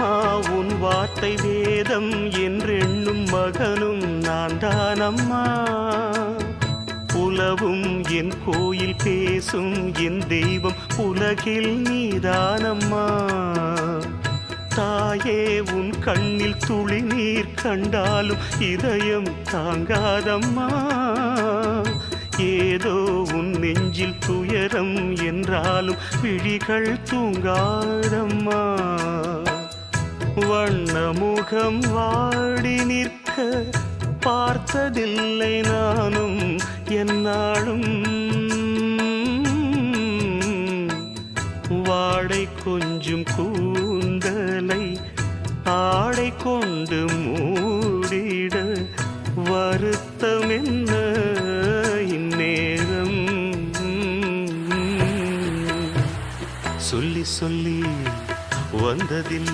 அம்மா உன் வார்த்தை வேதம் என்றெண்ணும் மகனும் நான் தான் அம்மா. உலவும் என் கோயில் பேசும் என் தெய்வம் உலகில் நீதானம்மா. தாயே உன் கண்ணில் துளி நீர் கண்டாலும் இதயம் தாங்காதம்மா. ஏதோ உன் நெஞ்சில் துயரம் என்றாலும் விழிகள் தூங்காதம்மா. வண்ணமுகம் வாடி நிற்க பார்த்ததில்லை நானும் என்னாலும். வாடை கொஞ்சம் கூந்தலை ஆடை கொண்டு மூடிட வருத்தம் என்ன இந்நேரம். சொல்லி சொல்லி வந்ததில்லை